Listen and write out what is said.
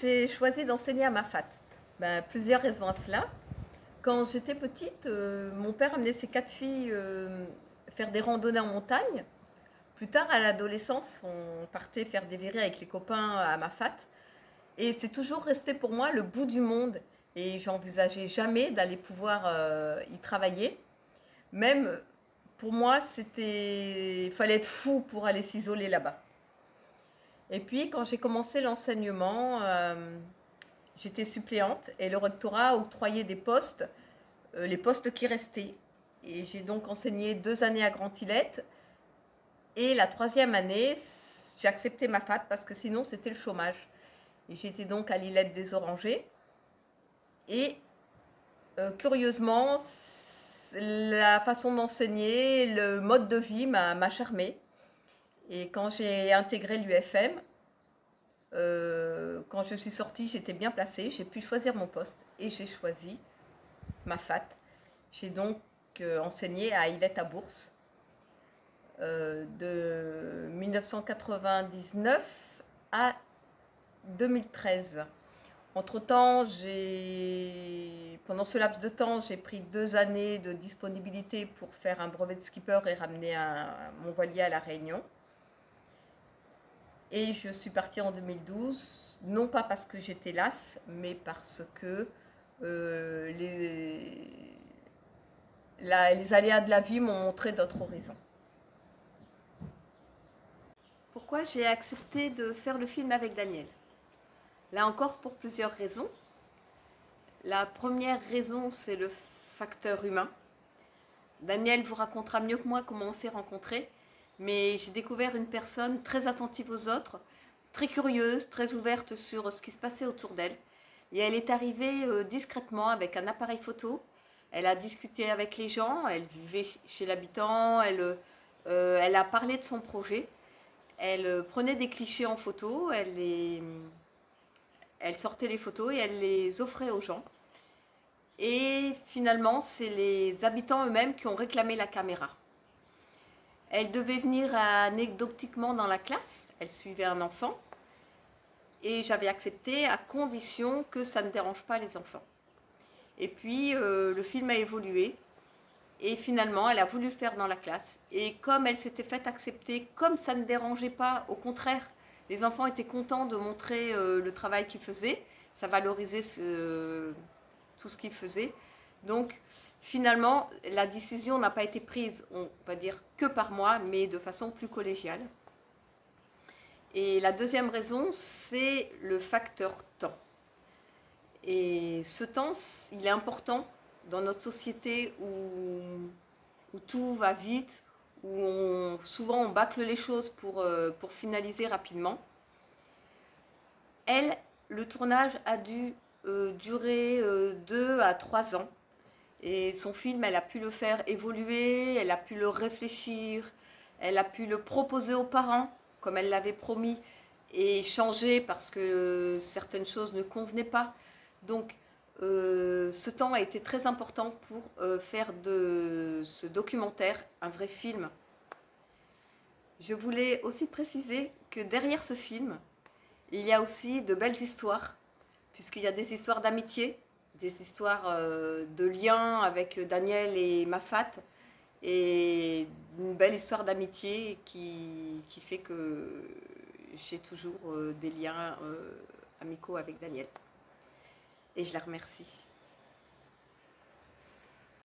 j'ai choisi d'enseigner à Mafat? Ben, plusieurs raisons à cela. Quand j'étais petite, mon père amenait ses 4 filles faire des randonnées en montagne. Plus tard, à l'adolescence, on partait faire des virées avec les copains à Mafat. Et c'est toujours resté pour moi le bout du monde. Et j'envisageais jamais d'aller pouvoir y travailler. Même pour moi, il fallait être fou pour aller s'isoler là-bas. Et puis, quand j'ai commencé l'enseignement, j'étais suppléante et le rectorat octroyait des postes, les postes qui restaient. Et j'ai donc enseigné 2 années à Grand-Îlette. Et la 3e année, j'ai accepté ma FAT parce que sinon c'était le chômage. Et j'étais donc à l'Îlette des Orangers. Et curieusement, la façon d'enseigner, le mode de vie m'a charmée. Et quand j'ai intégré l'UFM, quand je suis sortie, j'étais bien placée, j'ai pu choisir mon poste et j'ai choisi ma FAT. J'ai donc enseigné à Îlette-à-Bourse de 1999 à 2013. Entre-temps, pendant ce laps de temps, j'ai pris 2 années de disponibilité pour faire un brevet de skipper et ramener mon voilier à La Réunion. Et je suis partie en 2012, non pas parce que j'étais lasse, mais parce que les aléas de la vie m'ont montré d'autres horizons. Pourquoi j'ai accepté de faire le film avec Daniel? Là encore, pour plusieurs raisons. La première raison, c'est le facteur humain. Daniel vous racontera mieux que moi comment on s'est rencontrés, mais j'ai découvert une personne très attentive aux autres, très curieuse, très ouverte sur ce qui se passait autour d'elle. Et elle est arrivée discrètement avec un appareil photo. Elle a discuté avec les gens, elle vivait chez l'habitant, elle a parlé de son projet. Elle prenait des clichés en photo, elle sortait les photos et elle les offrait aux gens. Et finalement, c'est les habitants eux-mêmes qui ont réclamé la caméra. Elle devait venir anecdotiquement dans la classe, elle suivait un enfant, et j'avais accepté à condition que ça ne dérange pas les enfants. Et puis, le film a évolué, et finalement, elle a voulu le faire dans la classe. Et comme elle s'était faite accepter, comme ça ne dérangeait pas, au contraire, les enfants étaient contents de montrer le travail qu'ils faisaient, ça valorisait tout ce qu'ils faisaient. Donc, finalement, la décision n'a pas été prise, on va dire, que par moi, mais de façon plus collégiale. Et la deuxième raison, c'est le facteur temps. Et ce temps, il est important dans notre société où tout va vite, où souvent on bâcle les choses pour finaliser rapidement. Elle, le tournage a dû durer 2 à 3 ans. Et son film, elle a pu le faire évoluer, elle a pu le réfléchir, elle a pu le proposer aux parents, comme elle l'avait promis, et changer parce que certaines choses ne convenaient pas. Donc, ce temps a été très important pour faire de ce documentaire un vrai film. Je voulais aussi préciser que derrière ce film, il y a aussi de belles histoires, puisqu'il y a des histoires d'amitié, des histoires de liens avec Daniel et Mafat, et une belle histoire d'amitié qui fait que j'ai toujours des liens amicaux avec Daniel. Et je la remercie.